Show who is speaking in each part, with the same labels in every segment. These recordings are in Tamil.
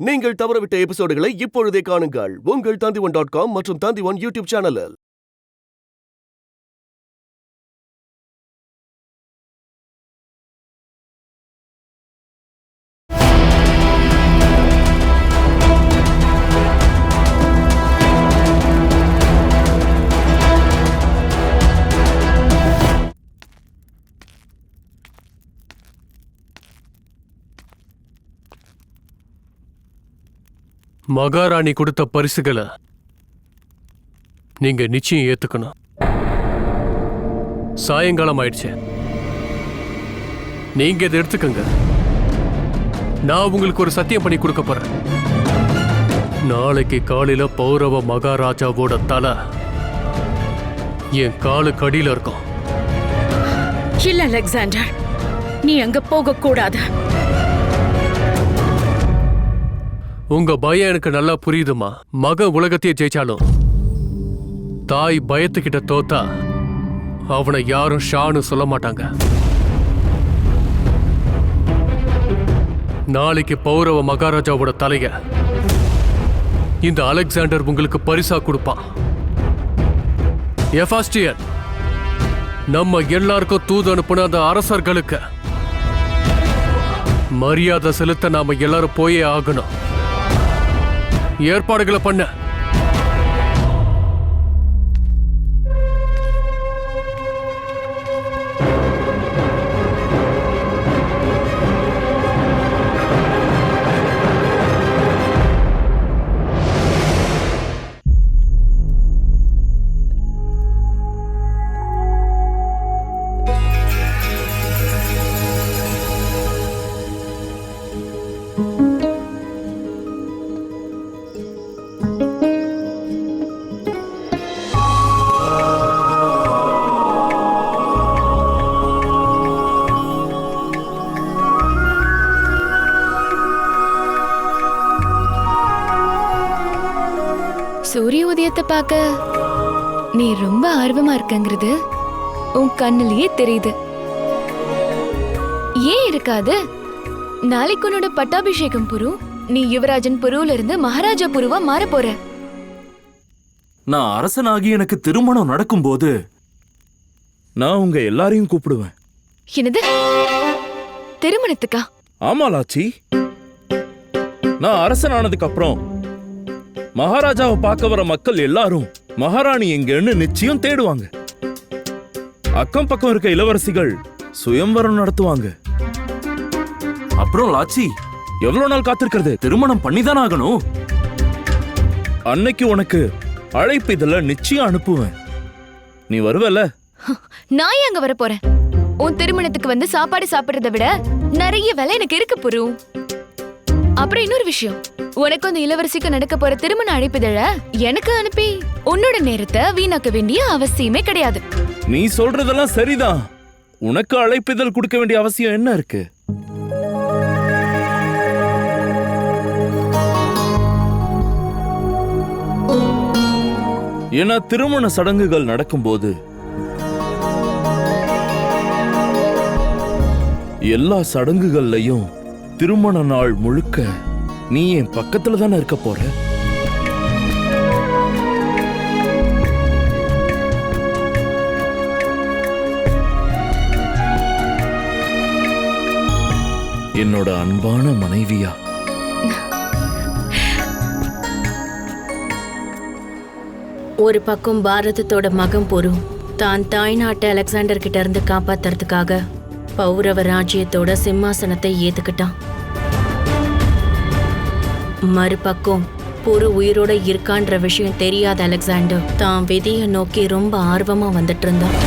Speaker 1: நீங்கள் தவறவிட்ட எபிசோடுகளை இப்பொழுதே காணுங்கள் உங்கள் Tandivan.com மற்றும் Tandivan யூடியூப் சேனலில்.
Speaker 2: மகாராணி கொடுத்த பரிசுகளை நீங்க நிச்சயம் ஏத்துக்கணும். சாயங்காலம் ஆயிடுச்சு, நீங்க இதை எடுத்துக்கங்க. நான் உங்களுக்கு ஒரு சத்தியம் பண்ணி கொடுக்க போறேன். நாளைக்கு காலையில பௌரவ மகாராஜாவோட தலை என் காலுக்கு அடியில இருக்கும்.
Speaker 3: இல்ல அலெக்சாண்டர், நீ அங்க போக கூடாது.
Speaker 2: உங்க பயம் எனக்கு நல்லா புரியுதுமா. மக உலகத்தையே ஜெயிச்சாலும் தாய் பயத்துக்கிட்ட தோத்தா அவனை யாரும் ஷான்னு சொல்ல மாட்டாங்க. நாளைக்கு பௌரவ மகாராஜாவோட தலைய இந்த அலெக்சாண்டர் உங்களுக்கு பரிசா கொடுப்பான். எஃபாஸ்டியன், நம்ம எல்லாருக்கும் தூது அனுப்புன அந்த அரசர்களுக்கு மரியாதை செலுத்த நாம எல்லாரும் போயே ஆகணும். ஏற்பாடுகளை பண்ண.
Speaker 4: சூரிய உதயத்தை பார்க்க நீ ரொம்ப ஆர்வமா இருக்கங்கிறது உன் கண்ணிலேயே தெரியுது. ஏன் இருக்காது? நாளைக்கு உன்னோட பட்டாபிஷேகம் புரு. நீ யுவராஜன் புருல இருந்து மகாராஜா புருவா மாற போற.
Speaker 5: நான் அரசனாகி எனக்கு திருமணம் நடக்கும்போது நான் உங்க எல்லாரையும் கூப்பிடுவேன்.
Speaker 4: என்னது, திருமணத்துக்கா?
Speaker 5: ஆமா லாச்சி, நான் அரசனானதுக்கு அப்புறம் மகாராஜாவை பார்க்க வர மக்கள் எல்லாரும் மகாராணி எங்கன்னு நிச்சயம் தேடுவாங்க. அக்கம் பக்கம் இருக்க இளவரசிகள் சுயம்வரம் நடத்துவாங்க. அப்புறம் லாச்சி, எவ்வளவு நாள் காத்திருக்கிறது? திருமணம் பண்ணிதான் ஆகணும். அன்னைக்கு உனக்கு அழைப்பு இதெல்லாம் நிச்சயம் அனுப்புவேன். நீ வருவல?
Speaker 4: நான் அங்க வர போறேன். உன் திருமணத்துக்கு வந்து சாப்பாடு சாப்பிடுறதை விட நிறைய வேலை எனக்கு இருக்கு புரு. அப்புறம் இன்னொரு விஷயம், உனக்கு அந்த இளவரசிக்கு நடக்க போற திருமண அழைப்பிதழ எனக்கு அனுப்பி உன்னோட நேரத்தை வீணாக்க வேண்டிய அவசியமே கிடையாது.
Speaker 5: நீ சொல்றதெல்லாம் சரிதான். உனக்கு அழைப்பிதழ் கொடுக்க வேண்டிய அவசியம் என்ன இருக்கு? ஏன்னா திருமண சடங்குகள் நடக்கும்போது எல்லா சடங்குகள்லயும் திருமண நாள் முழுக்க நீ என் பக்கத்துல தானே இருக்க போற. என்னோட அன்பான மனைவியா.
Speaker 3: ஒரு பக்கம் பாரதத்தோட மகன் பொரு தான் தாய்நாட்டை அலெக்சாண்டர் கிட்ட இருந்து காப்பாத்துறதுக்காக பௌரவ ராஜ்யத்தோட சிம்மாசனத்தை ஏத்துக்கிட்டான். மறுபக்கம் பொரு உயிரோட இருக்கான்ற விஷயம் தெரியாத அலெக்சாண்டர் தான் விதியை நோக்கி ரொம்ப ஆர்வமா வந்துட்டு இருந்தான்.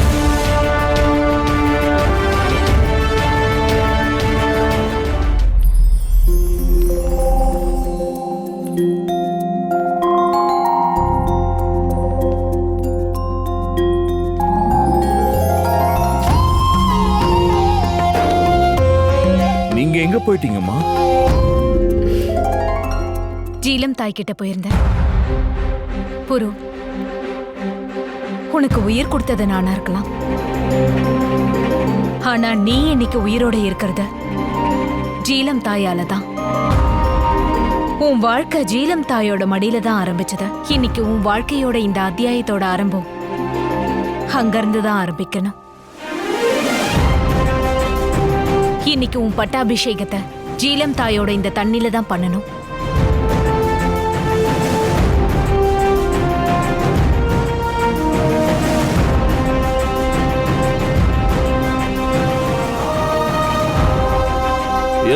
Speaker 5: நீங்க எங்க போயிட்டீங்கம்மா?
Speaker 6: ஜீலம் தாய்கிட்ட போயிருந்தேன். புரு, உனக்கு உயிர் கொடுத்தது நானா இருக்கலாம். ஆனா நீ இன்னைக்கு உயிரோட இருக்கிறது ஜீலம் தாயால தான். உன் வாழ்க்கை ஜீலம் தாயோட மடியில தான் ஆரம்பிச்சது. இன்னைக்கு உன் வாழ்க்கையோட இந்த அத்தியாயத்தோட ஆரம்பம் அங்கிருந்து தான் ஆரம்பிக்கணும். இன்னைக்கு உன் பட்டாபிஷேகத்தை ஜீலம் தாயோட இந்த தண்ணில தான் பண்ணணும்.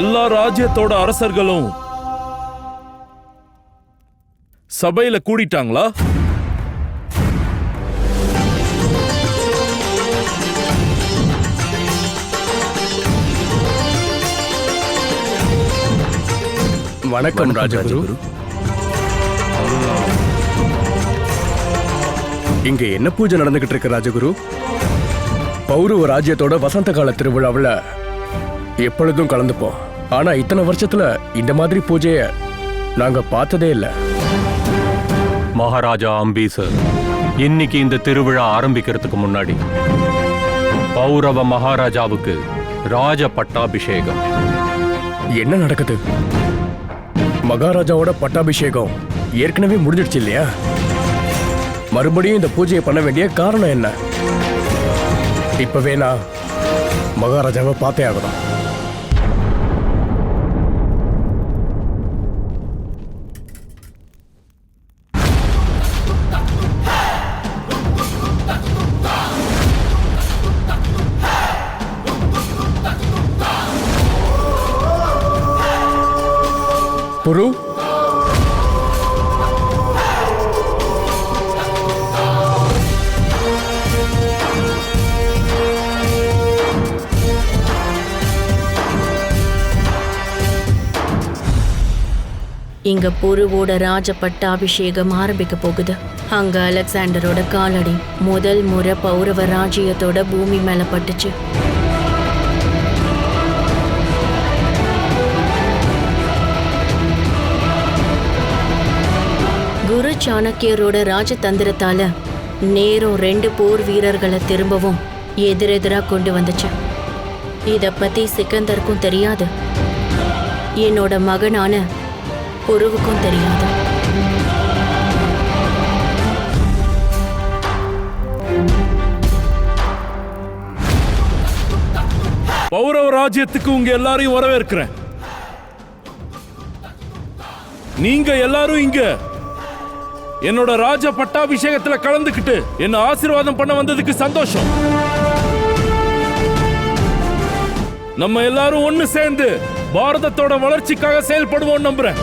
Speaker 5: எல்லா ராஜ்யத்தோட அரசர்களும் சபையில கூடிட்டாங்களா?
Speaker 7: வணக்கம் ராஜகுரு. இங்க என்ன பூஜை நடந்துகிட்டு இருக்கு ராஜகுரு? பௌரவ ராஜ்யத்தோட வசந்த கால திருவிழாவில் எப்பொழுதும் கலந்துப்போம். ஆனா இத்தனை வருஷத்துல இந்த மாதிரி பூஜைய நாங்க பார்த்ததே இல்லை.
Speaker 8: மகாராஜா அம்பீசர், இன்னைக்கு இந்த திருவிழா ஆரம்பிக்கிறதுக்கு முன்னாடி பௌரவ மகாராஜாவுக்கு ராஜ பட்டாபிஷேகம்.
Speaker 7: என்ன நடக்குது? மகாராஜாவோட பட்டாபிஷேகம் ஏற்கனவே முடிஞ்சிடுச்சு இல்லையா? மறுபடியும் இந்த பூஜையை பண்ண வேண்டிய காரணம் என்ன? இப்பவே நான் மகாராஜாவை பார்த்தே ஆகணும். புரு,
Speaker 3: இங்க புருவோட ராஜ பட்டாபிஷேகம் ஆரம்பிக்க போகுது. அங்க அலெக்சாண்டரோட காலடி முதல் முறை பௌரவ ராஜ்யத்தோட பூமி மேல பட்டுச்சு. குரு சாணக்கியரோட ராஜதந்திரத்தால நேரம் 2 போர் வீரர்களை திரும்பவும் எதிரெதிரா கொண்டு வந்துச்சு. இத பத்தி சிக்கந்தருக்கும் தெரியாது, என்னோட மகனான புருவுக்கும் தெரியாது.
Speaker 5: பௌரவ ராஜ்யத்துக்கு உங்க எல்லாரையும் வரவேற்கிறேன். நீங்க எல்லாரும் இங்க என்னோட ராஜ பட்டாபிஷேகத்துல கலந்துக்கிட்டு என்ன ஆசீர்வாதம் பண்ண வந்ததுக்கு சந்தோஷம். நம்ம எல்லாரும் ஒண்ணு சேர்ந்து பாரதத்தோட வளர்ச்சிக்காக செயல்படுவோம் நம்புறேன்.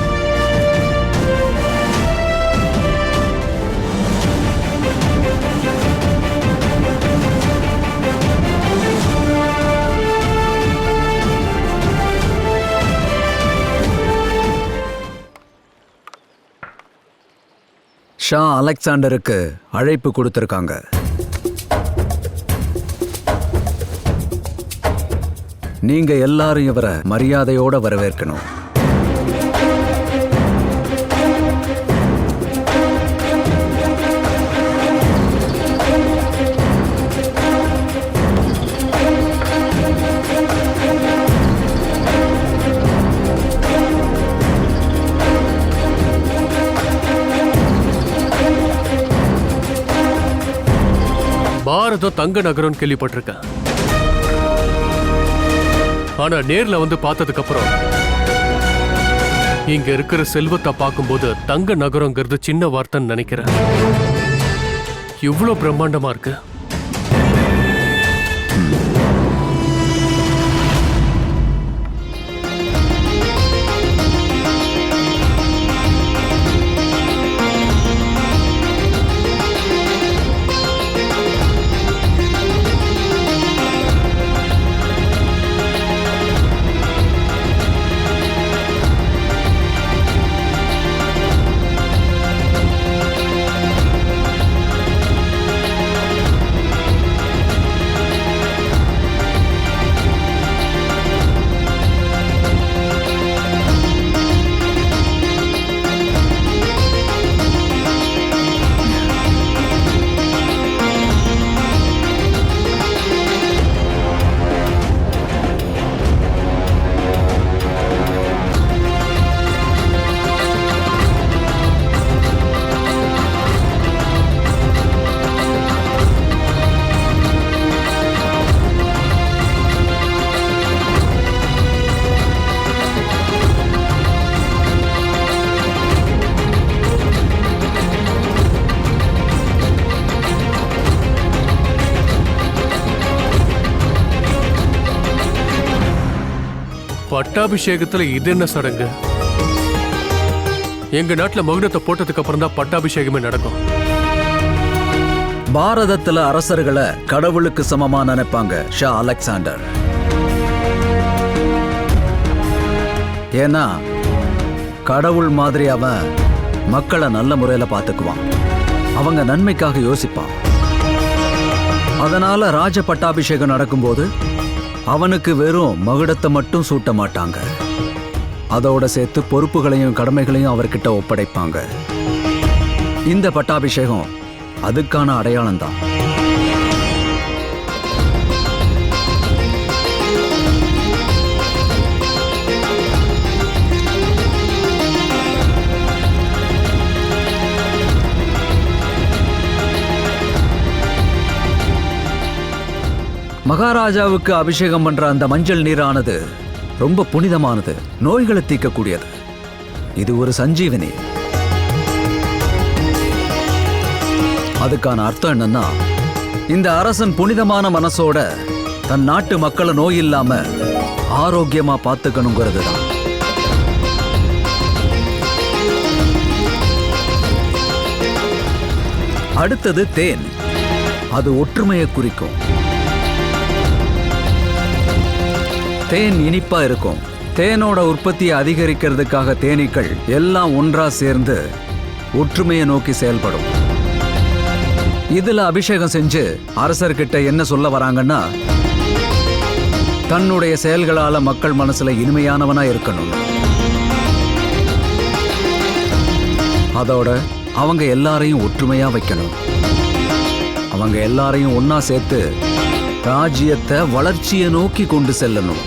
Speaker 9: ஷா அலெக்சாண்டருக்கு அழைப்பு கொடுத்திருக்காங்க. நீங்க எல்லாரும் இவரை மரியாதையோட வரவேற்கணும்.
Speaker 2: பாரதம் தங்க நகரம் கேள்விப்பட்டிருக்கேன். ஆனா நேர்ல வந்து பார்த்ததுக்கு அப்புறம் இங்க இருக்கிற செல்வத்தை பார்க்கும்போது தங்க நகரங்கிறது சின்ன வார்த்தைன்னு நினைக்கிறேன். இவ்வளவு பிரம்மாண்டமா இருக்கு. பட்டாபிஷேகத்துல இது என்ன சடங்கு? எங்க நாட்டுல மகுடத்தை போட்டதுக்கு அப்புறம் தான் பட்டாபிஷேகமே நடக்கும்.
Speaker 9: பாரதத்துல அரசர்களை கடவுளுக்கு சமமா நினைப்பாங்க ஷா அலெக்சாண்டர். ஏன்னா கடவுள் மாதிரி அவன் மக்களை நல்ல முறையில பாத்துக்குவான், அவங்க நன்மைக்காக யோசிப்பான். அதனால ராஜ பட்டாபிஷேகம் நடக்கும்போது அவனுக்கு வெறும் மகுடத்தை மட்டும் சூட்ட மாட்டாங்க, அதோட சேர்த்து பொறுப்புகளையும் கடமைகளையும் அவர்கிட்ட ஒப்படைப்பாங்க. இந்த பட்டாபிஷேகம் அதுக்கான அடையாளம் தான். மகாராஜாவுக்கு அபிஷேகம் பண்ற அந்த மஞ்சள் நீரானது ரொம்ப புனிதமானது, நோய்களை தீர்க்கக்கூடியது. இது ஒரு சஞ்சீவனி. அதுக்கான அர்த்தம் என்னன்னா, இந்த அரசன் புனிதமான மனசோட தன் நாட்டு மக்களை நோய் இல்லாம ஆரோக்கியமா பார்த்துக்கணுங்கிறது தான். அடுத்தது தேன். அது ஒற்றுமையை குறிக்கும். தேன் இனிப்பா இருக்கும். தேனோட உற்பத்தியை அதிகரிக்கிறதுக்காக தேனீக்கள் எல்லாம் ஒன்றா சேர்ந்து ஒற்றுமையை நோக்கி செயல்படும். இதுல அபிஷேகம் செஞ்சு அரசர்கிட்ட என்ன சொல்ல வராங்கன்னா, தன்னுடைய செயல்களால மக்கள் மனசுல இனிமையானவனா இருக்கணும். அதோட அவங்க எல்லாரையும் ஒற்றுமையா வைக்கணும். அவங்க எல்லாரையும் ஒன்னா சேர்த்து ராஜ்யத்தை வளர்ச்சியை நோக்கி கொண்டு செல்லணும்.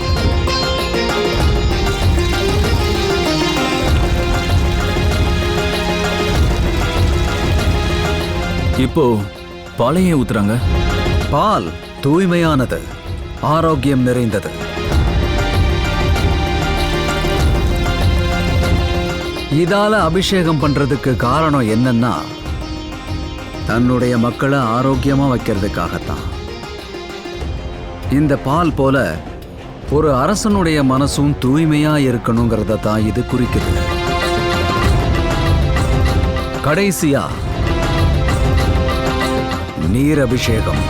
Speaker 5: இப்போ பாலையே ஊத்துறாங்க.
Speaker 9: பால் தூய்மையானது, ஆரோக்கியம் நிறைந்தது. இதால அபிஷேகம் பண்றதுக்கு காரணம் என்னன்னா, தன்னுடைய மக்களை ஆரோக்கியமா வைக்கிறதுக்காகத்தான். இந்த பால் போல ஒரு அரசனுடைய மனசும் தூய்மையா இருக்கணுங்கிறத தான் இது குறிக்குது. கடைசியா நீர் அபிஷேகம்.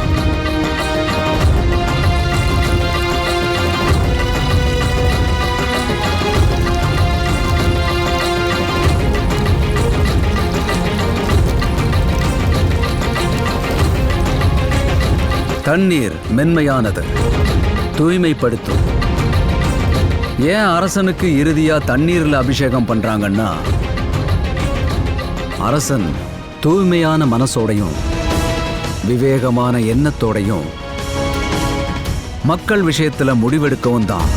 Speaker 9: தண்ணீர் மென்மையானது, தூய்மைப்படுத்தும். ஏன் அரசனுக்கு இறுதியா தண்ணீர்ல அபிஷேகம் பண்றாங்கன்னா, அரசன் தூய்மையான மனசோடையும் விவேகமான எண்ணத்தோடையும் மக்கள் விஷயத்துல முடிவெடுக்கவும் தான்.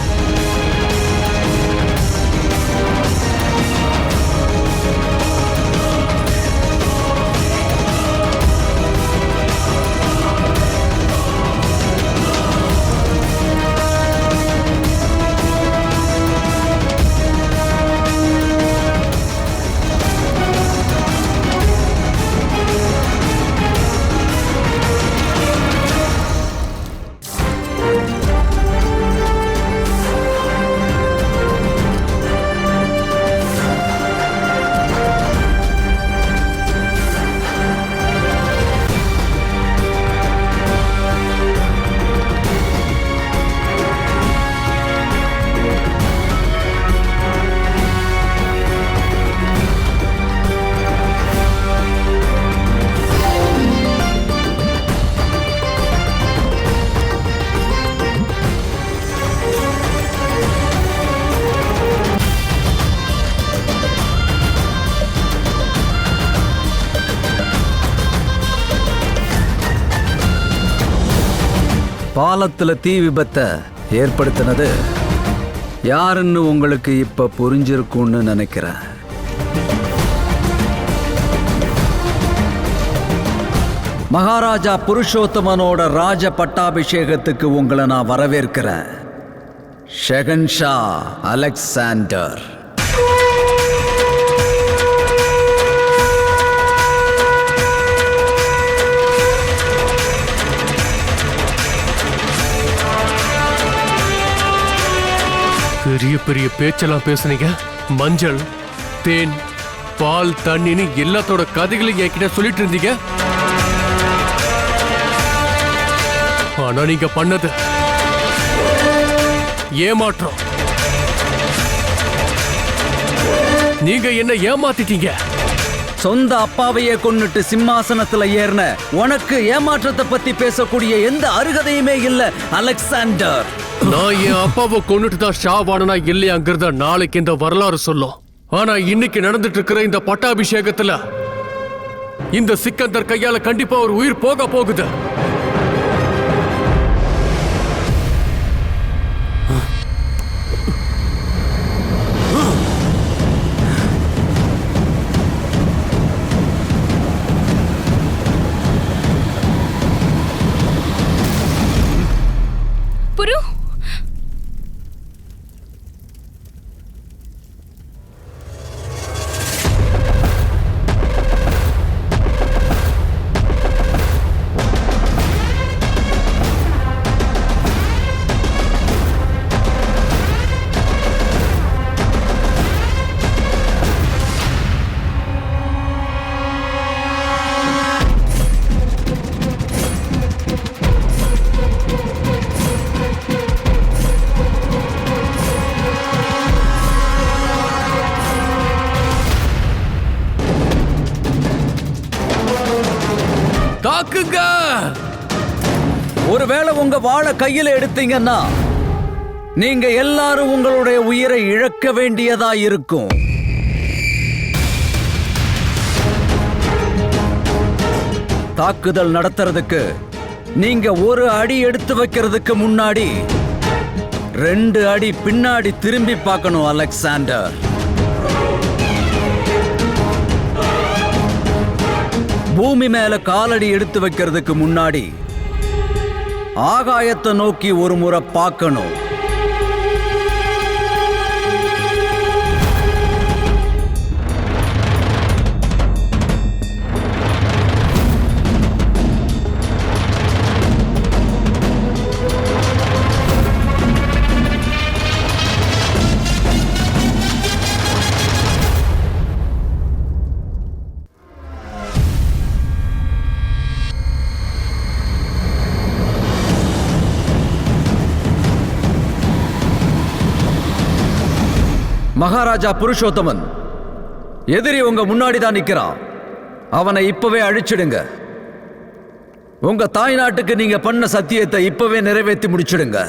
Speaker 9: பாலத்துல தீ விபத்தை ஏற்படுத்தினது யாருன்னு உங்களுக்கு இப்ப புரிஞ்சிருக்கும்னு நினைக்கிறேன். மகாராஜா புருஷோத்தமனோட ராஜ பட்டாபிஷேகத்துக்கு உங்களை நான் வரவேற்கிறேன். ஷெகன்ஷா அலெக்சாண்டர்.
Speaker 2: பெரிய பெரிய பேச்செல்லாம் பேசுனீங்க. மஞ்சள், தேன், பால், தண்ணின்னு எல்லாத்தோட கதைகளையும் என்கிட்ட சொல்லிட்டு இருந்தீங்க. ஆனா நீங்க பண்ணது ஏமாற்றம். நீங்க என்ன ஏமாத்திட்டீங்க.
Speaker 9: சொந்த அப்பாவையே கொன்னுட்டு சிம்மாசனத்துல ஏறின உனக்கு ஏமாற்றத்தை பத்தி பேசக்கூடிய எந்த அருகதையுமே இல்ல அலெக்சாண்டர்.
Speaker 2: நான் என் அப்பாவை கொன்னுட்டு தான் ஷாவானா இல்லையாங்கிறத நாளைக்கு இந்த வரலாறு சொல்லும். ஆனா இன்னைக்கு நடந்துட்டு இருக்கிற இந்த பட்டாபிஷேகத்துல இந்த சிக்கந்தர் கையால கண்டிப்பா ஒரு உயிர் போக போகுது.
Speaker 4: புரு,
Speaker 2: தாக்குங்க.
Speaker 9: ஒருவேளை உங்க வாளை கையில எடுத்தீங்கன்னா நீங்க எல்லாரும் உங்களுடைய உயிரை இழக்க வேண்டியதா இருக்கும். தாக்குதல் நடத்துறதுக்கு நீங்க ஒரு அடி எடுத்து வைக்கிறதுக்கு முன்னாடி 2 அடி பின்னாடி திரும்பி பார்க்கணும் அலெக்சாண்டர். பூமி மேல காலடி எடுத்து வைக்கிறதுக்கு முன்னாடி ஆகாயத்தை நோக்கி ஒரு முறை பார்க்கணும். மகாராஜா புருஷோத்தமன் எதிரி உங்க முன்னாடி தான் நிக்கிறான். அவனை இப்பவே அழிச்சிடுங்க. உங்க தாய் நாட்டுக்கு நீங்க பண்ண சத்தியத்தை இப்பவே நிறைவேற்றி முடிச்சிடுங்க.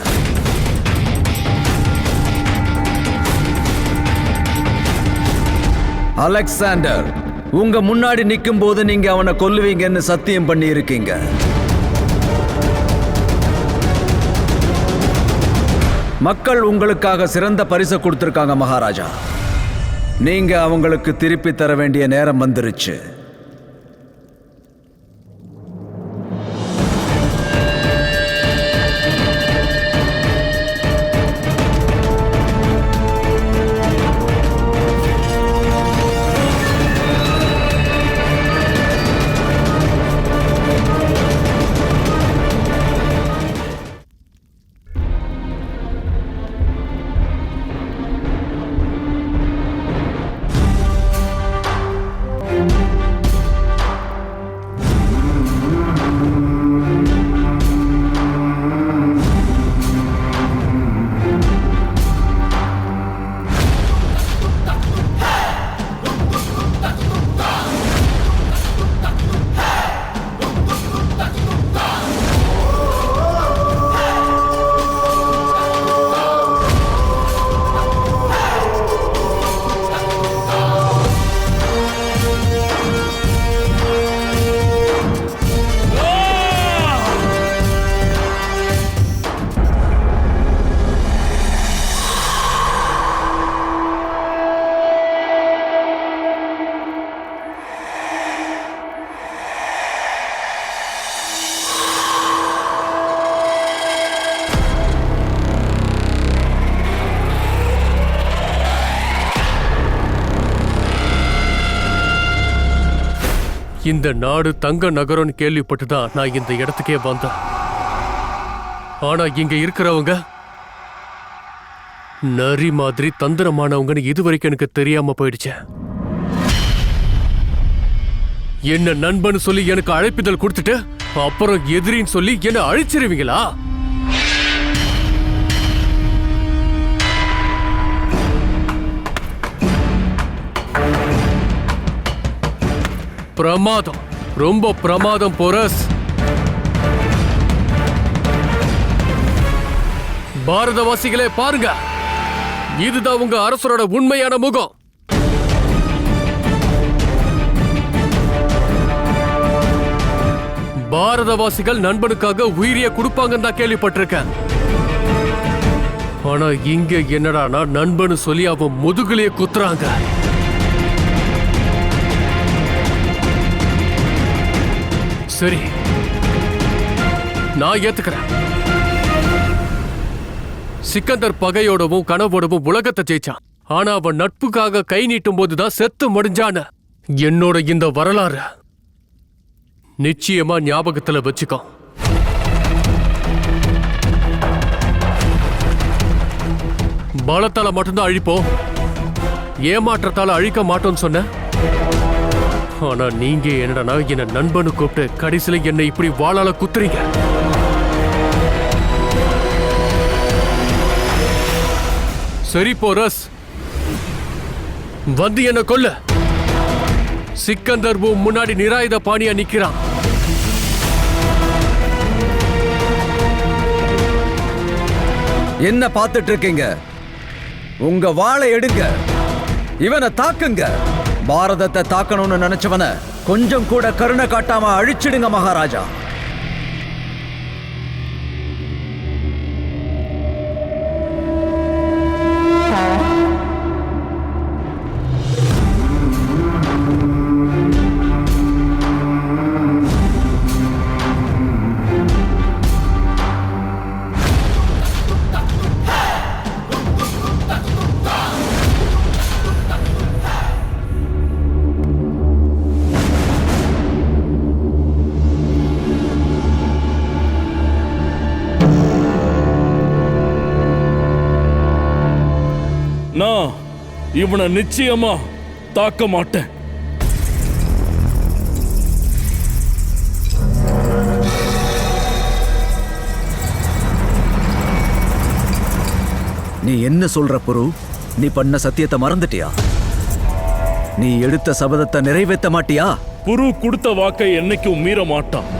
Speaker 9: அலெக்சாண்டர், உங்க முன்னாடி நிற்கும் போது நீங்க அவனை கொல்லுவீங்கன்னு சத்தியம் பண்ணி இருக்கீங்க. மக்கள் உங்களுக்காக சிறந்த பரிசு கொடுத்திருக்காங்க மகாராஜா. நீங்க அவங்களுக்கு திருப்பி தர வேண்டிய நேரம் வந்துருச்சு.
Speaker 2: இந்த நாடு தங்க நகரம்னு கேள்விப்பட்டுதான் நான் இந்த இடத்துக்கே வந்தேன். ஆனா இங்க இருக்கிறவங்க நரி மாதிரி தந்திரமானவங்கன்னு இதுவரைக்கும் எனக்கு தெரியாம போயிடுச்சு. என்ன நண்பன் சொல்லி எனக்கு அழைப்பிதழ் கொடுத்துட்டு அப்புறம் எதிரின்னு சொல்லி என்ன அழிச்சிருவீங்களா? பிரமாதம், ரொம்ப பிரமாதம் போரஸ். பாரதவாசிகளே பாருங்க, இதுதான் உங்க அரசரோட உண்மையான முகம். பாரதவாசிகள் நண்பனுக்காக உயிரிய கொடுப்பாங்கன்னு தான் கேள்விப்பட்டிருக்கேன். ஆனா இங்க என்னடானா நண்பனு சொல்லி அவன் முதுகுலையே குத்துறாங்க. சரி, நான் ஏத்துக்கிறேன். சிக்கந்தர் பகையோடவும் கனவோடவும் உலகத்தை ஜெயிச்சான். ஆனா அவன் நட்புக்காக கை நீட்டும் போதுதான் செத்து முடிஞ்சான்னு என்னோட இந்த வரலாறு நிச்சயமா ஞாபகத்துல வச்சுக்கோ. பலத்தால மட்டும்தான் அழிப்போம், ஏமாற்றத்தால அழிக்க மாட்டோம்னு சொன்ன. ஆனா நீங்க என்னடா என்ன நண்பனு கூப்பிட்டு கடைசியில என்னை இப்படி வாளால குத்துறீங்க. சரி போரஸ், வந்து என்ன கொல்ல. சிக்கந்தர் முன்னாடி நிராயுத பாணியா நிக்கிறான்.
Speaker 9: என்ன பார்த்துட்டு இருக்கீங்க? உங்க வாளை எடுங்க, இவனை தாக்குங்க. பாரதத்தை தாக்கணும்னு நினைச்சவன கொஞ்சம் கூட கருணை காட்டாம அழிச்சிடுங்க மகாராஜா.
Speaker 5: நான் இவனை நிச்சயமா தாக்க மாட்டேன்.
Speaker 9: நீ என்ன சொல்ற புரு? நீ பண்ண சத்தியத்தை மறந்துட்டியா? நீ எடுத்த சபதத்தை நிறைவேற்ற மாட்டியா?
Speaker 5: புரு கொடுத்த வாக்கை என்னைக்கும் மீற மாட்டான்.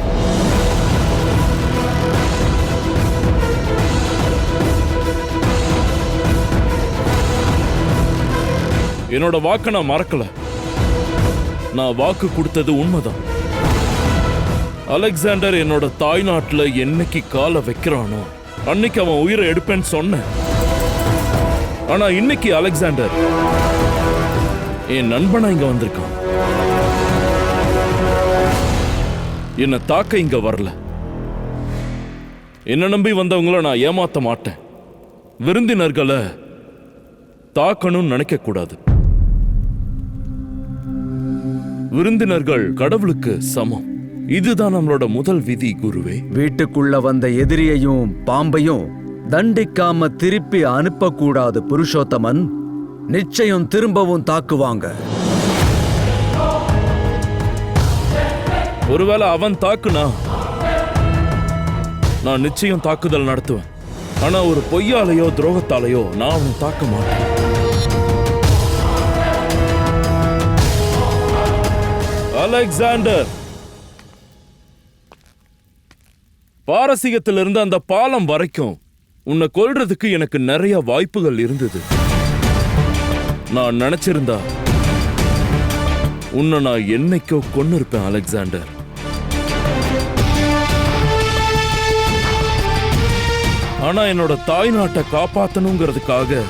Speaker 5: என்னோட வாக்க நான் மறக்கல. நான் வாக்கு கொடுத்தது உண்மைதான். அலெக்சாண்டர் என்னோட தாய்நாட்டுல என்னைக்கு காலை வைக்கிறானோ அன்னைக்கு அவன் உயிரை எடுப்பேன்னு சொன்னேன். ஆனா இன்னைக்கு அலெக்சாண்டர் என் நண்பனா இங்க வந்திருக்கான். என்னை தாக்க இங்க வரல. என்ன நம்பி வந்தவங்கள நான் ஏமாத்த மாட்டேன். விருந்தினர்களை தாக்கணும்னு நினைக்க கூடாது. விருந்தினர்கள் கடவுளுக்கு சமம். இதுதான் நம்மளோட முதல் விதி குருவே.
Speaker 9: வீட்டுக்குள்ள வந்த எதிரியையும் பாம்பையும் தண்டிக்காம திருப்பி அனுப்பக்கூடாது புருஷோத்தமன். நிச்சயம் திரும்பவும் தாக்குவாங்க.
Speaker 5: ஒருவேளை அவன் தாக்குனா நான் நிச்சயம் தாக்குதல் நடத்துவேன். ஆனா ஒரு பொய்யாலையோ துரோகத்தாலையோ நான் அவனை தாக்க மாட்டேன். அலெக்சாண்டர், பாரசீகத்திலிருந்து அந்த பாலம் வரைக்கும் உன்னை கொல்றதுக்கு எனக்கு நிறைய வாய்ப்புகள் இருந்தது. நான் நினைச்சிருந்தா உன்னை நான் என்னைக்கோ கொன்னு இருப்பேன் அலெக்சாண்டர். ஆனா என்னோட தாய்நாட்டை காப்பாத்தணுங்கிறதுக்காக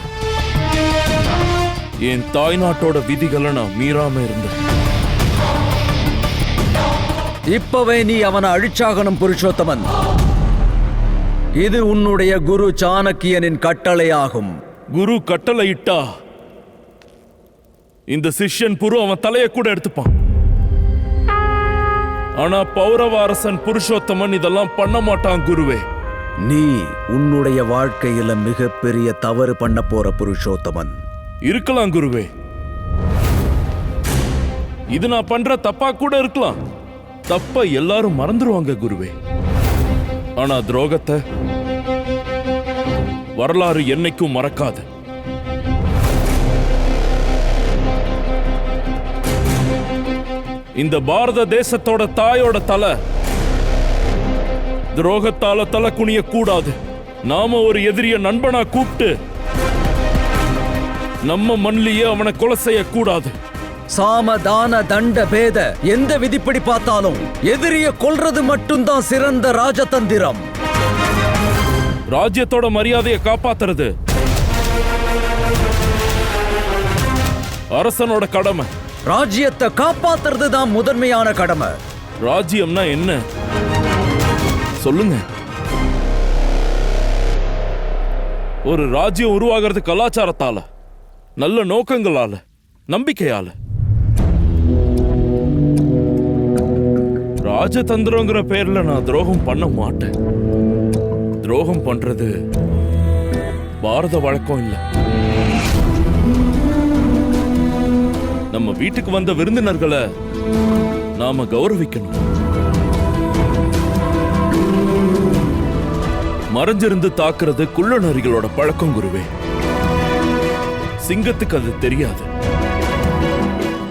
Speaker 5: என் தாய்நாட்டோட விதிகளை நான் மீறாம இருந்தேன்.
Speaker 9: இப்பவே நீ அவனை அழிச்சாகணும் புருஷோத்தமன். இது உன்னுடைய குரு சாணக்கியனின் கட்டளையாகும்.
Speaker 5: குரு கட்டளையிட்டா இந்த சிஷ்யன் புரு அவன் தலையை கூட எடுத்துப்பான். ஆனா பௌரவ அரசன் புருஷோத்தமன் இதெல்லாம் பண்ண மாட்டான் குருவே.
Speaker 9: நீ உன்னுடைய வாழ்க்கையில மிகப்பெரிய தவறு பண்ண போற புருஷோத்தமன்.
Speaker 5: இருக்கலாம் குருவே. இது நான் பண்ற தப்பா கூட இருக்கலாம். தப்ப எல்லாரும் மறந்துருவாங்க குருவே. ஆனா துரோகத்தை வரலாறு என்னைக்கும் மறக்காது. இந்த பாரத தேசத்தோட தாயோட தலை துரோகத்தால தலை குனிய கூடாது. நாம ஒரு எதிரிய நண்பனா கூப்பிட்டு நம்ம மண்ணிலேயே அவனை கொலை செய்ய கூடாது.
Speaker 9: சாமதான தண்ட பேத எந்த விதிப்படி பார்த்தாலும் எதிரிய கொல்றது மட்டும்தான் சிறந்த ராஜதந்திரம்.
Speaker 5: ராஜ்யத்தோட மரியாதையை காப்பாத்துறது அரசனோட கடமை.
Speaker 9: ராஜ்யத்தை காப்பாத்துறது தான் முதன்மையான கடமை.
Speaker 5: ராஜ்யம்னா என்ன சொல்லுங்க? ஒரு ராஜ்யம் உருவாகிறது கலாச்சாரத்தால, நல்ல நோக்கங்களால, நம்பிக்கையால. ராஜதந்திரங்கிற பேர்ல நான் துரோகம் பண்ண மாட்டேன். துரோகம் பண்றது பாரத வழக்கம் இல்ல. நம்ம வீட்டுக்கு வந்த விருந்தினர்களை நாம கௌரவிக்கணும். மறைஞ்சிருந்து தாக்குறது குள்ள நரிகளோட பழக்கம் குருவே. சிங்கத்துக்கு அது தெரியாது.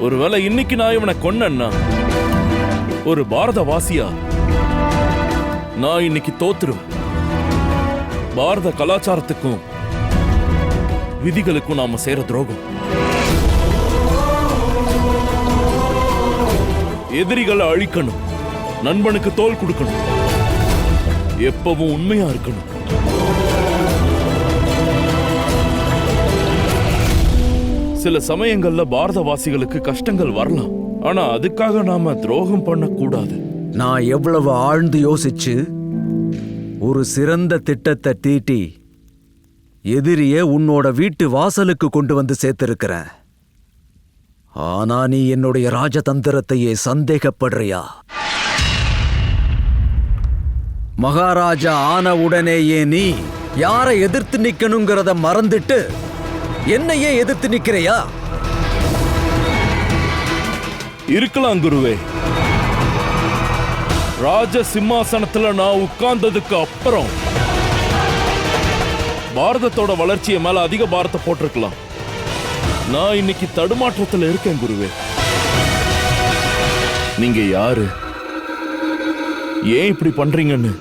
Speaker 5: ஒருவேளை இன்னைக்கு நான் இவனை கொன்னேன்னா ஒரு பாரத வாசியா நான் இன்னைக்கு தோத்துருவேன். பாரத கலாச்சாரத்துக்கும் விதிகளுக்கும் நாம செய்யற துரோகம். எதிரிகளை அழிக்கணும், நண்பனுக்கு தோள் கொடுக்கணும், எப்பவும் உண்மையா இருக்கணும். சில சமயங்கள்ல பாரதவாசிகளுக்கு கஷ்டங்கள் வரலாம். ஆனா அதுக்காக நாம துரோகம் பண்ணக்கூடாது.
Speaker 9: நான் எவ்வளவு ஆழ்ந்து யோசிச்சு ஒரு சிறந்த திட்டத்தை தீட்டி எதிரிய உன்னோட வீட்டு வாசலுக்கு கொண்டு வந்து சேர்த்திருக்கிறேன். ஆனா நீ என்னுடைய ராஜதந்திரத்தையே சந்தேகப்படுறியா? மகாராஜா ஆன உடனேயே நீ யாரை எதிர்த்து நிக்கணுங்கிறத மறந்துட்டு என்னையே எதிர்த்து நிக்கிறையா?
Speaker 5: இருக்கலாம் குருவே. ராஜ சிம்மாசனத்துல நான் உட்கார்ந்ததுக்கு அப்புறம் பாரதத்தோட வளர்ச்சியை மேல அதிக பாரத்தை போட்டிருக்கலாம். நான் இன்னைக்கு தடுமாற்றத்தில் இருக்கேன் குருவே. நீங்க யாரு, ஏன் இப்படி பண்றீங்கன்னு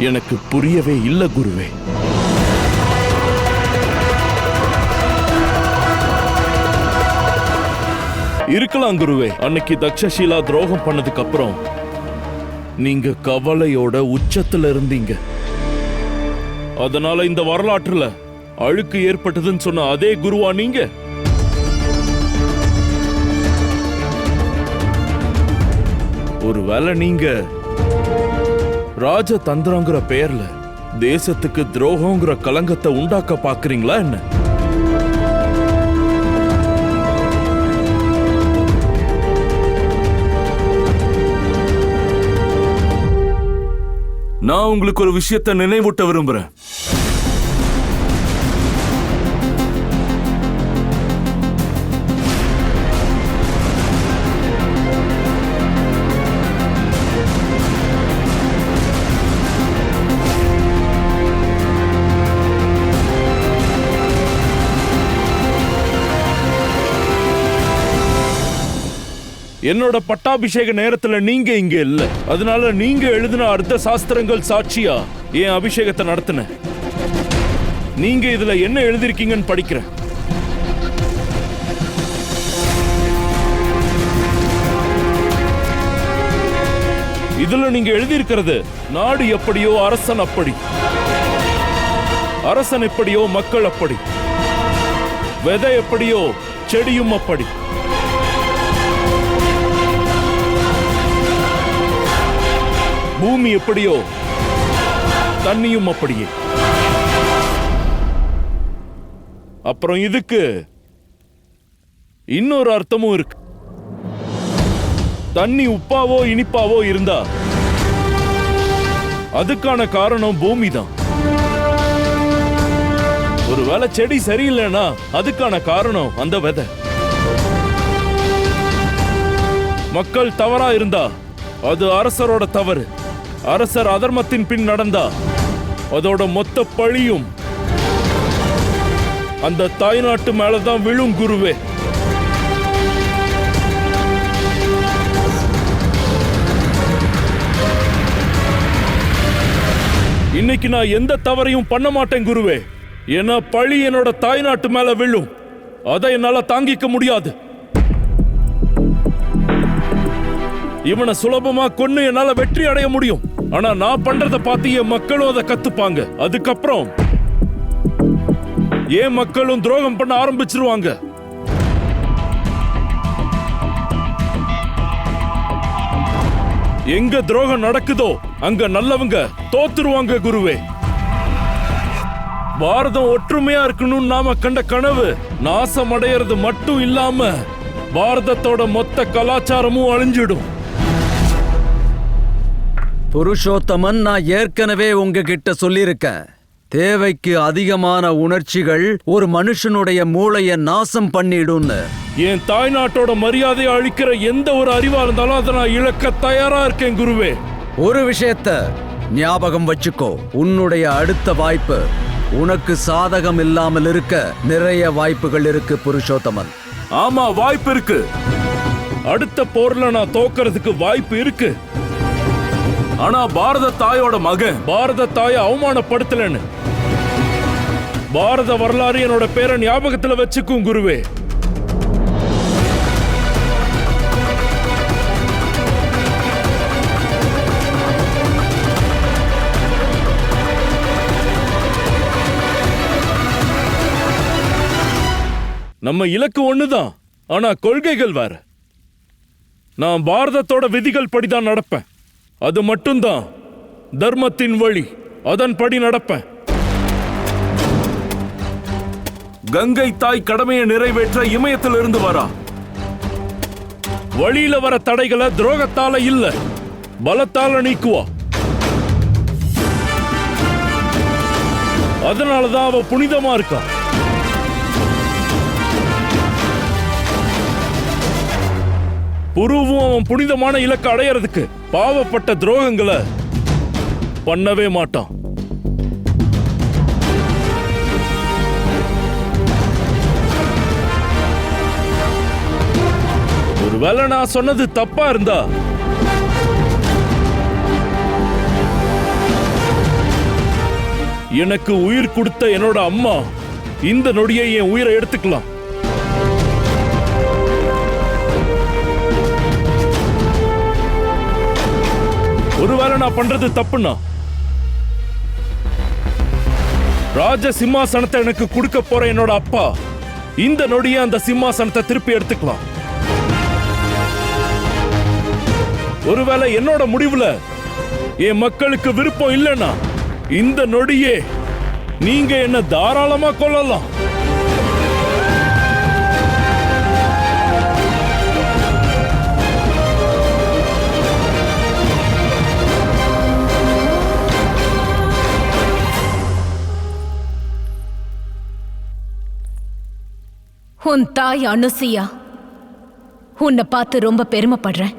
Speaker 5: எனக்கு புரியவே இல்லை குருவே. இருக்கலாம் குருவே. அன்னைக்கு தக்ஷஷீலா துரோகம் பண்ணதுக்கு அப்புறம் நீங்க கவலையோட உச்சத்துல இருந்தீங்க. அதனால இந்த வரலாற்றுல அழுக்கு ஏற்பட்டதுன்னு சொன்ன அதே குருவா நீங்க? ஒருவேளை நீங்க ராஜதந்திரங்கிற பெயர்ல தேசத்துக்கு துரோகங்கிற கலங்கத்தை உண்டாக்க பாக்குறீங்களா என்ன? நான் உங்களுக்கு ஒரு விஷயத்தை நினைவூட்ட விரும்புறேன். என்னோட பட்டாபிஷேக நேரத்துல நீங்க இங்க இல்ல. அதனால நீங்க எழுதின அர்த்த சாஸ்திரங்கள் சாட்சியா என் அபிஷேகத்தை நடத்தின. நீங்க இதுல என்ன எழுதிருக்கீங்கன்னு படிக்கிறேன். இதுல நீங்க எழுதியிருக்கிறது நாடு எப்படியோ அரசன் அப்படி, அரசன் எப்படியோ மக்கள் அப்படி, விதை எப்படியோ செடியும் அப்படி. பூமி எப்படியோ தண்ணியும் அப்படியே. அப்புறம் இதுக்கு இன்னொரு அர்த்தமும் இருக்கு. தண்ணி உப்பாவோ இனிப்பாவோ இருந்தா அதுக்கான காரணம் பூமி தான். ஒருவேளை செடி சரியில்லைன்னா அதுக்கான காரணம் அந்த விதை. மக்கள் தவறா இருந்தா அது அரசரோட தவறு. அரசர் அதர்மத்தின் பின் நடந்தா அதோட மொத்த பழியும் அந்த தாய்நாட்டு மேலதான் விழும் குருவே. இன்னைக்கு நான் எந்த தவறையும் பண்ண மாட்டேன் குருவே. ஏன்னா பழி என்னோட தாய்நாட்டு மேல விழும். அதை என்னால தாங்கிக்க முடியாது. இவனை சுலபமா கொன்னு என்னால வெற்றி அடைய முடியும். ஆனா நான் பண்றத பார்த்து என் மக்களும் அதை கத்துப்பாங்க. அதுக்கப்புறம் என் மக்களும் துரோகம் பண்ண ஆரம்பிச்சிருவாங்க. எங்க துரோகம் நடக்குதோ அங்க நல்லவங்க தோத்துருவாங்க குருவே. பாரதம் ஒற்றுமையா இருக்கணும் நாம கண்ட கனவு நாசம் அடையிறது மட்டும் இல்லாம பாரதத்தோட மொத்த கலாச்சாரமும் அழிஞ்சிடும்.
Speaker 9: புருஷோத்தமன், நான் ஏற்கனவே உங்ககிட்ட சொல்லியிருக்கேன். தேவைக்கு அதிகமான உணர்ச்சிகள் ஒரு மனுஷனுடைய மூளைய நாசம் பண்ணிடும்னு.
Speaker 5: என் தாய்நாட்டோட மரியாதையை அழிக்கிற எந்த ஒரு அறிவா இருந்தாலும் அதை நான் இழக்க தயாரா இருக்கேன் குருவே.
Speaker 9: ஒரு விஷயத்த ஞாபகம் வச்சுக்கோ. உன்னுடைய அடுத்த வாய்ப்பு உனக்கு சாதகம் இல்லாமல் இருக்க நிறைய வாய்ப்புகள் இருக்கு புருஷோத்தமன்.
Speaker 5: ஆமா, வாய்ப்பு இருக்கு. அடுத்த போர்ல நான் தோக்கிறதுக்கு வாய்ப்பு இருக்கு. ஆனா பாரத தாயோட மகன் பாரத தாயை அவமானப்படுத்தலன்னு பாரத வரலாறு என்னோட பேரை ஞாபகத்துல வச்சுக்கும் குருவே. நம்ம இலக்கு ஒண்ணுதான், ஆனா கொள்கைகள் வேற. நான் பாரதத்தோட விதிகள் படிதான் நடப்பேன். அது மட்டும்தான் தர்மத்தின் வழி. அதன்படி நடப்பேன். கங்கை தாய் கடமையை நிறைவேற்ற இமயத்திலிருந்து வரா. வழியில வர தடைகளை துரோகத்தால இல்ல, பலத்தால நீக்குவா. அதனாலதான் அவ புனிதமா இருக்கா. புருவும் அவன் புனிதமான இலக்கு அடையறதுக்கு பாவப்பட்ட துரோகங்களை பண்ணவே மாட்டான். ஒருவேளை நான் சொன்னது தப்பா இருந்தா எனக்கு உயிர் கொடுத்த என்னோட அம்மா இந்த நொடியை என் உயிரை எடுத்துக்கலாம். ஒருவேளை நான் பண்றது தப்புன்னா ராஜ சிம்மாசனத்தை எனக்கு கொடுக்க போற என்னோட அப்பா இந்த நொடியை அந்த சிம்மாசனத்தை திருப்பி எடுத்துக்கலாம். ஒருவேளை என்னோட முடிவுல என் மக்களுக்கு விருப்பம் இல்லைன்னா இந்த நொடியே நீங்க என்ன தாராளமா கொள்ளலாம்.
Speaker 6: உன் தாய் அனுசியா, உன்னை பார்த்து ரொம்ப பெருமைப்படுறேன்.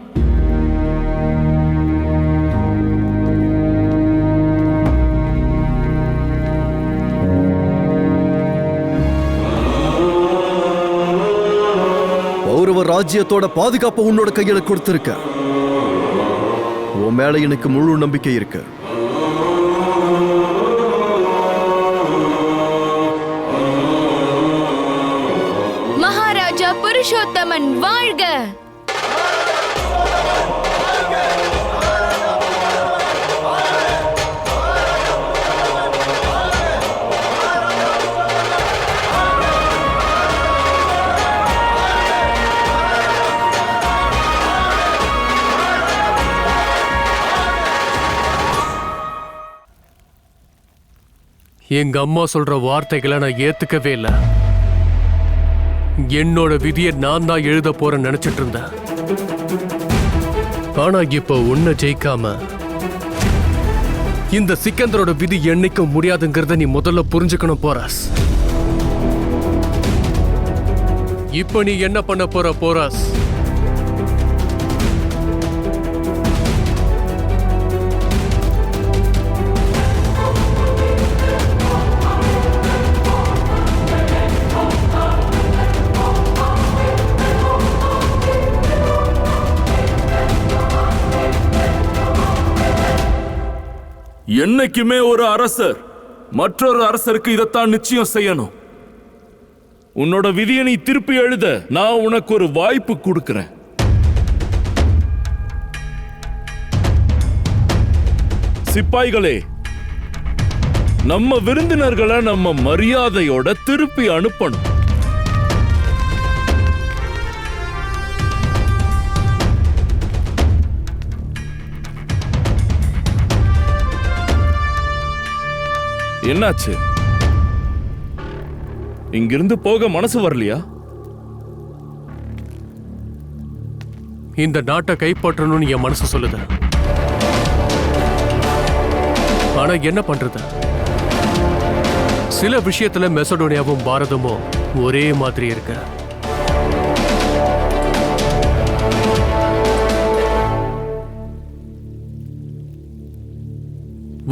Speaker 1: பௌரவ ராஜ்யத்தோட பாதுகாப்பை உன்னோட கையில கொடுத்திருக்க. உன் மேல எனக்கு முழு நம்பிக்கை இருக்கு.
Speaker 4: மகாராஜா புருஷோத்தமன் வாழ்க!
Speaker 2: எங்க அம்மா சொல்ற வார்த்தைகளை நான் ஏத்துக்கவே இல்லை. என்னோட விதியை நான் தான் எழுத போறேன்னு நினைச்சிட்டு இருந்தேன். ஆனா இப்ப உன்னை ஜெயிக்காம இந்த சிக்கந்தரோட விதி என்னைக்கும் முடியாதுங்கிறத நீ முதல்ல புரிஞ்சுக்கணும் போராஸ். இப்ப நீ என்ன பண்ண போற போராஸ்?
Speaker 5: என்னைக்குமே ஒரு அரசர் மற்றொரு அரசருக்கு இதைத்தான் நிச்சயம் செய்யணும். உன்னோட விதியை நீ திருப்பி எழுத நான் உனக்கு ஒரு வாய்ப்பு கொடுக்கிறேன். சிப்பாய்களே, நம்ம விருந்தினர்களை நம்ம மரியாதையோட திருப்பி அனுப்பணும். என்னாச்சு? இங்கிருந்து போக மனசு வரலையா?
Speaker 2: இந்த நாட்டை கைப்பற்றணும்னு என் மனசு சொல்லுது. ஆனா என்ன பண்றது? சில விஷயத்துல மெசடோனியாவும் பாரதமும் ஒரே மாதிரி இருக்கு.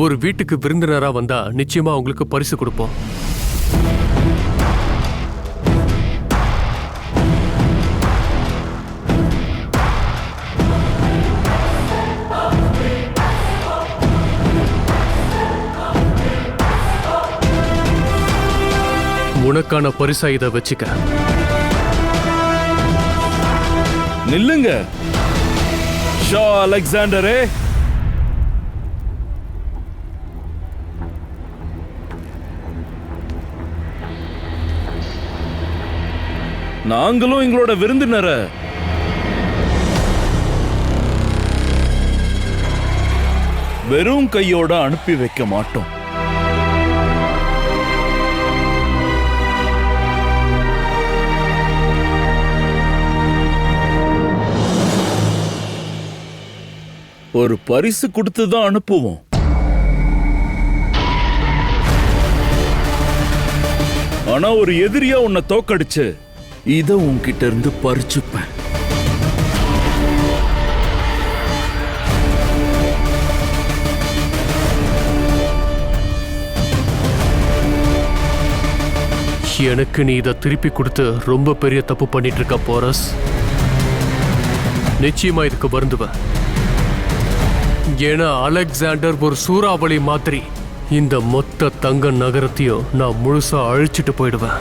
Speaker 2: ஒரு வீட்டுக்கு விருந்தினரா வந்தா நிச்சயமா உங்களுக்கு பரிசு கொடுப்போம். உனக்கான பரிசா இதை வச்சுக்க.
Speaker 5: நில்லுங்க ஷா அலெக்சாண்டரே. நாங்களும் எங்களோட விருந்தினரை வெறும் கையோட அனுப்பி வைக்க மாட்டோம். ஒரு பரிசு கொடுத்து தான் அனுப்புவோம். ஆனா ஒரு எதிரியா உன்னை தோக்கடிச்சு இத உன்கிட்ட இருந்து பறிச்சுப்பேன்.
Speaker 2: எனக்கு நீ இதை திருப்பி கொடுத்து ரொம்ப பெரிய தப்பு பண்ணிட்டு இருக்க போரஸ். நிச்சயமா இதுக்கு வருந்துவ. ஏன்னா அலெக்சாண்டர் ஒரு சூறாவளி மாதிரி இந்த மொத்த தங்க நகரத்தையும் நான் முழுசா அழிச்சிட்டு போயிடுவேன்.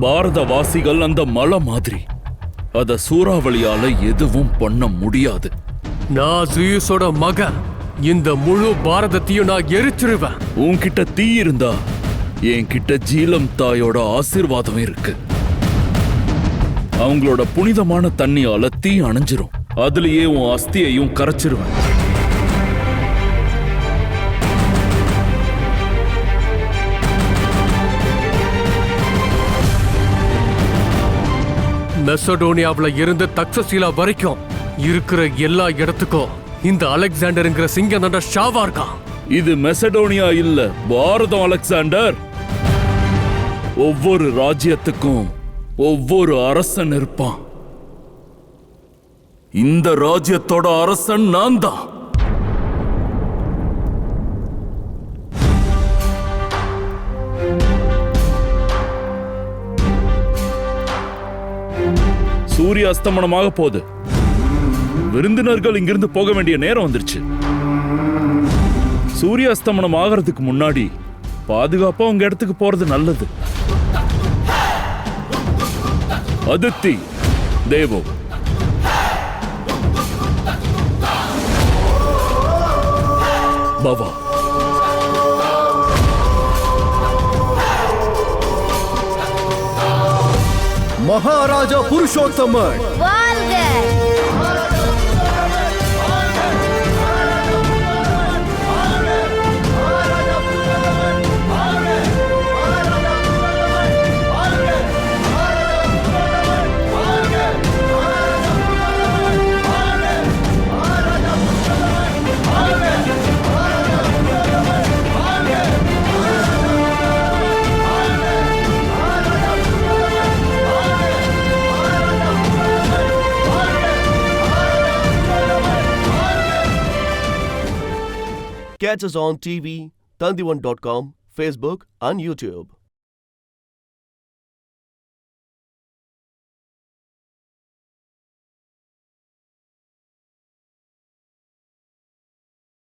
Speaker 5: பாரதவாசிகள் அந்த மலை மாதிரி, அத சூறாவளியால எதுவும் பண்ண முடியாது.
Speaker 2: நான் ஜியூஸோட மகன். இந்த முழு பாரதத்தையும் நான் எரிச்சிருவேன்.
Speaker 5: உன்கிட்ட தீ இருந்தா என்கிட்ட ஜீலம் தாயோட ஆசீர்வாதம் இருக்கு. அவங்களோட புனிதமான தண்ணியால தீ அணைஞ்சிரும். அதுலயே உன் அஸ்தியையும் கரைச்சிருவேன்.
Speaker 2: மெசடோனியாவுல இருந்து தக்சசீலா வரைக்கும் இருக்கிற எல்லா இடத்துக்கும் இந்த அலெக்சாண்டர்ங்கிற சிங்கம் தான் ஷாவா இருக்கான்.
Speaker 5: இது மெசடோனியா இல்ல, பாரதம் அலெக்சாண்டர். ஒவ்வொரு ராஜ்யத்துக்கும் ஒவ்வொரு அரசன் இருப்பான். இந்த ராஜ்யத்தோட அரசன் நான் தான். சூரிய அஸ்தமனமாக போகுது. விருந்தினர்கள் இங்கிருந்து போக வேண்டிய நேரம் வந்துருச்சு. சூரிய அஸ்தமனம் ஆகிறதுக்கு முன்னாடி பாதுகாப்பா உங்க இடத்துக்கு போறது நல்லது. அதித்தி, தேவோ, பவா.
Speaker 1: Maharaja Purushothaman Catch us on TV, Tandivan.com, Facebook and YouTube.